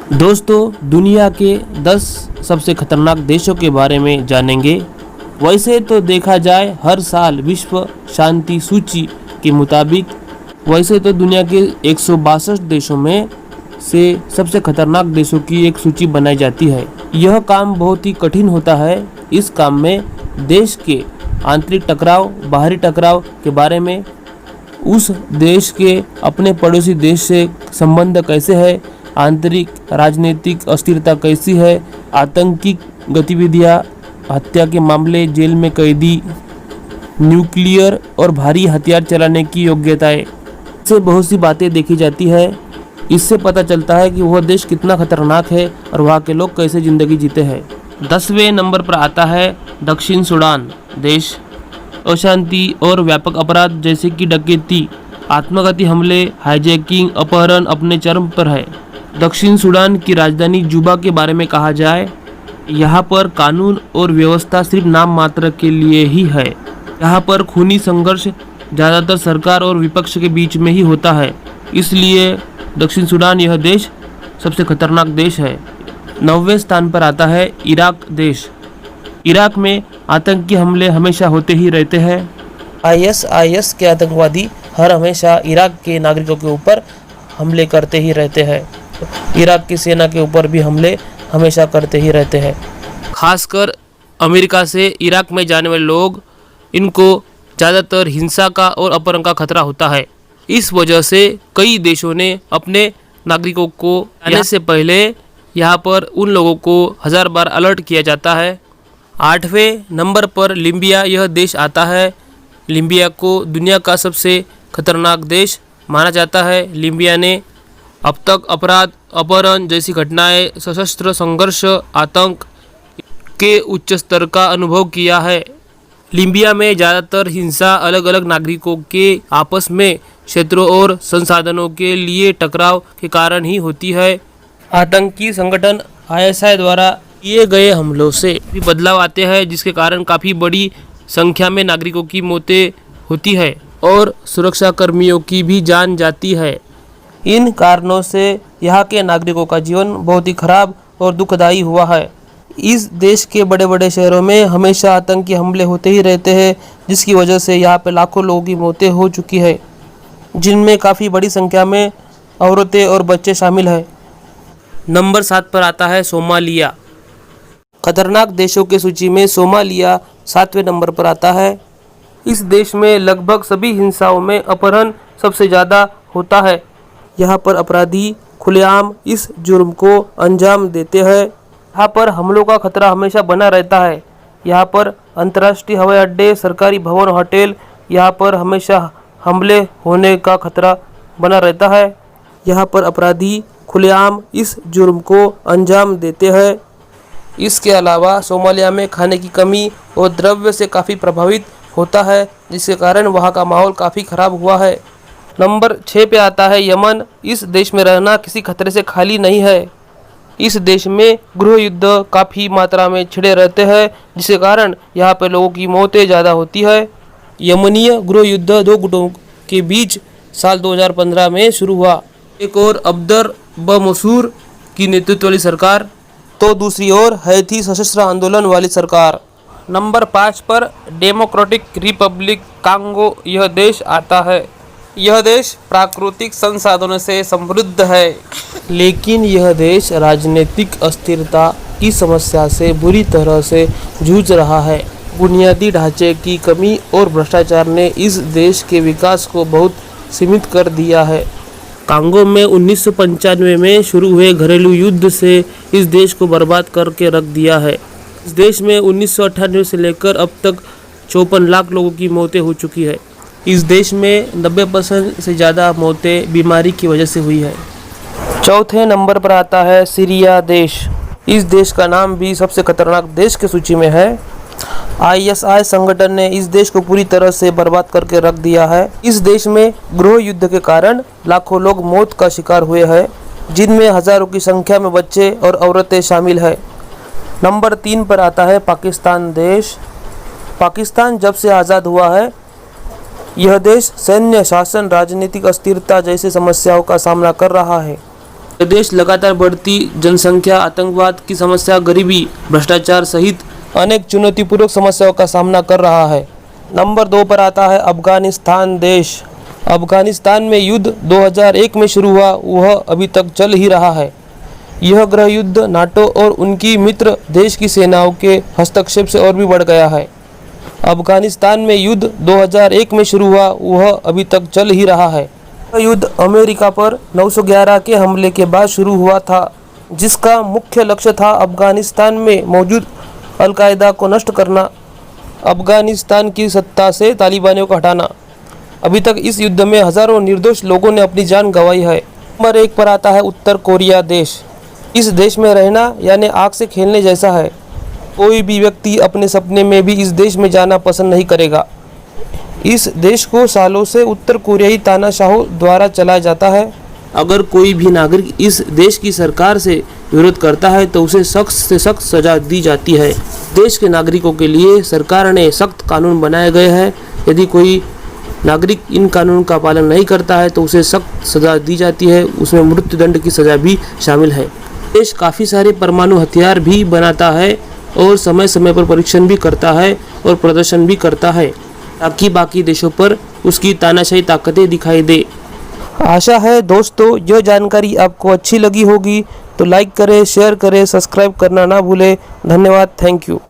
दोस्तों, दुनिया के 10 सबसे खतरनाक देशों के बारे में जानेंगे। वैसे तो देखा जाए हर साल विश्व शांति सूची के मुताबिक वैसे तो दुनिया के 162 देशों में से सबसे खतरनाक देशों की एक सूची बनाई जाती है। यह काम बहुत ही कठिन होता है। इस काम में देश के आंतरिक टकराव, बाहरी टकराव के बारे में, उस देश के अपने पड़ोसी देश से संबंध कैसे है, आंतरिक राजनीतिक अस्थिरता कैसी है, आतंकी गतिविधियां, हत्या के मामले, जेल में कैदी, न्यूक्लियर और भारी हथियार चलाने की योग्यताएं, से बहुत सी बातें देखी जाती है। इससे पता चलता है कि वह देश कितना खतरनाक है और वहाँ के लोग कैसे ज़िंदगी जीते हैं। 10वें नंबर पर आता है दक्षिण सूडान देश। अशांति और व्यापक अपराध जैसे कि डकैती, आत्मघाती हमले, हाईजैकिंग, अपहरण अपने चरम पर है। दक्षिण सूडान की राजधानी जुबा के बारे में कहा जाए, यहाँ पर कानून और व्यवस्था सिर्फ नाम मात्र के लिए ही है। यहाँ पर खूनी संघर्ष ज़्यादातर सरकार और विपक्ष के बीच में ही होता है। इसलिए दक्षिण सूडान यह देश सबसे खतरनाक देश है। 9वें स्थान पर आता है इराक देश। इराक में आतंकी हमले हमेशा होते ही रहते हैं। ISIS के आतंकवादी हर हमेशा इराक के नागरिकों के ऊपर हमले करते ही रहते हैं। इराक की सेना के ऊपर भी हमले हमेशा करते ही रहते हैं। खासकर अमेरिका से इराक में जाने वाले लोग, इनको ज़्यादातर हिंसा का और अपहरण का खतरा होता है। इस वजह से कई देशों ने अपने नागरिकों को आने से पहले यहाँ पर उन लोगों को 1000 बार अलर्ट किया जाता है। 8वें नंबर पर लीबिया यह देश आता है। लीबिया को दुनिया का सबसे खतरनाक देश माना जाता है। लीबिया ने अब तक अपराध, अपहरण जैसी घटनाएं, सशस्त्र संघर्ष, आतंक के उच्च स्तर का अनुभव किया है। लीबिया में ज़्यादातर हिंसा अलग अलग नागरिकों के आपस में क्षेत्रों और संसाधनों के लिए टकराव के कारण ही होती है। आतंकी संगठन ISI द्वारा किए गए हमलों से भी बदलाव आते हैं, जिसके कारण काफ़ी बड़ी संख्या में नागरिकों की मौतें होती है और सुरक्षा कर्मियों की भी जान जाती है। इन कारणों से यहाँ के नागरिकों का जीवन बहुत ही खराब और दुखदायी हुआ है। इस देश के बड़े बड़े शहरों में हमेशा आतंकी हमले होते ही रहते हैं, जिसकी वजह से यहाँ पे लाखों लोगों की मौतें हो चुकी है, जिनमें काफ़ी बड़ी संख्या में औरतें और बच्चे शामिल हैं। नंबर 7 पर आता है सोमालिया। खतरनाक देशों की सूची में सोमालिया 7वें नंबर पर आता है। इस देश में लगभग सभी हिंसाओं में अपहरण सबसे ज़्यादा होता है। यहाँ पर अपराधी खुलेआम इस जुर्म को अंजाम देते हैं। यहाँ पर हमलों का खतरा हमेशा बना रहता है। यहाँ पर अंतर्राष्ट्रीय हवाई अड्डे, सरकारी भवन, होटल, यहाँ पर हमेशा हमले होने का खतरा बना रहता है। यहाँ पर अपराधी खुलेआम इस जुर्म को अंजाम देते हैं। इसके अलावा सोमालिया में खाने की कमी और द्रव्य से काफ़ी प्रभावित होता है, जिसके कारण वहाँ का माहौल काफ़ी ख़राब हुआ है। नंबर 6 पे आता है यमन। इस देश में रहना किसी खतरे से खाली नहीं है। इस देश में गृह युद्ध काफ़ी मात्रा में छिड़े रहते हैं, जिसके कारण यहाँ पे लोगों की मौतें ज़्यादा होती है। यमनीय गृह युद्ध 2 गुटों के बीच साल 2015 में शुरू हुआ। एक और अब्दर ब मसूर की नेतृत्व वाली सरकार, तो दूसरी ओर हैती सशस्त्र आंदोलन वाली सरकार। नंबर 5 पर डेमोक्रेटिक रिपब्लिक कांगो यह देश आता है। यह देश प्राकृतिक संसाधनों से समृद्ध है, लेकिन यह देश राजनीतिक अस्थिरता की समस्या से बुरी तरह से जूझ रहा है। बुनियादी ढांचे की कमी और भ्रष्टाचार ने इस देश के विकास को बहुत सीमित कर दिया है। कांगो में 1995 में शुरू हुए घरेलू युद्ध से इस देश को बर्बाद करके रख दिया है। इस देश में 1998 से लेकर अब तक 54 लाख लोगों की मौतें हो चुकी है। इस देश में 90% से ज़्यादा मौतें बीमारी की वजह से हुई है। चौथे नंबर पर आता है सीरिया देश। इस देश का नाम भी सबसे खतरनाक देश की सूची में है। ISI संगठन ने इस देश को पूरी तरह से बर्बाद करके रख दिया है। इस देश में गृह युद्ध के कारण लाखों लोग मौत का शिकार हुए हैं, जिनमें हज़ारों की संख्या में बच्चे और औरतें शामिल हैं। नंबर 3 पर आता है पाकिस्तान देश। पाकिस्तान जब से आज़ाद हुआ है, यह देश सैन्य शासन, राजनीतिक अस्थिरता जैसी समस्याओं का सामना कर रहा है। देश लगातार बढ़ती जनसंख्या, आतंकवाद की समस्या, गरीबी, भ्रष्टाचार सहित अनेक चुनौतीपूर्वक समस्याओं का सामना कर रहा है। नंबर 2 पर आता है अफगानिस्तान देश। अफगानिस्तान में युद्ध 2001 में शुरू हुआ, वह अभी तक चल ही रहा है। यह गृह युद्ध नाटो और उनकी मित्र देश की सेनाओं के हस्तक्षेप से और भी बढ़ गया है। अफगानिस्तान में युद्ध 2001 में शुरू हुआ, वह अभी तक चल ही रहा है। यह युद्ध अमेरिका पर 911 के हमले के बाद शुरू हुआ था, जिसका मुख्य लक्ष्य था अफगानिस्तान में मौजूद अल-कायदा को नष्ट करना, अफगानिस्तान की सत्ता से तालिबानियों को हटाना। अभी तक इस युद्ध में हजारों निर्दोष लोगों ने अपनी जान गंवाई है। नंबर 1 पर आता है उत्तर कोरिया देश। इस देश में रहना यानी आग से खेलने जैसा है। कोई भी व्यक्ति अपने सपने में भी इस देश में जाना पसंद नहीं करेगा। इस देश को सालों से उत्तर कोरियाई तानाशाहों द्वारा चलाया जाता है। अगर कोई भी नागरिक इस देश की सरकार से विरोध करता है तो उसे सख्त से सख्त सजा दी जाती है। देश के नागरिकों के लिए सरकार ने सख्त कानून बनाए गए हैं। यदि कोई नागरिक इन कानून का पालन नहीं करता है तो उसे सख्त सजा दी जाती है, उसमें मृत्युदंड की सजा भी शामिल है। देश काफ़ी सारे परमाणु हथियार भी बनाता है और समय समय पर परीक्षण भी करता है और प्रदर्शन भी करता है, ताकि बाकी देशों पर उसकी तानाशाही ताकतें दिखाई दे। आशा है दोस्तों यह जानकारी आपको अच्छी लगी होगी, तो लाइक करें, शेयर करें, सब्सक्राइब करना ना भूलें। धन्यवाद, थैंक यू।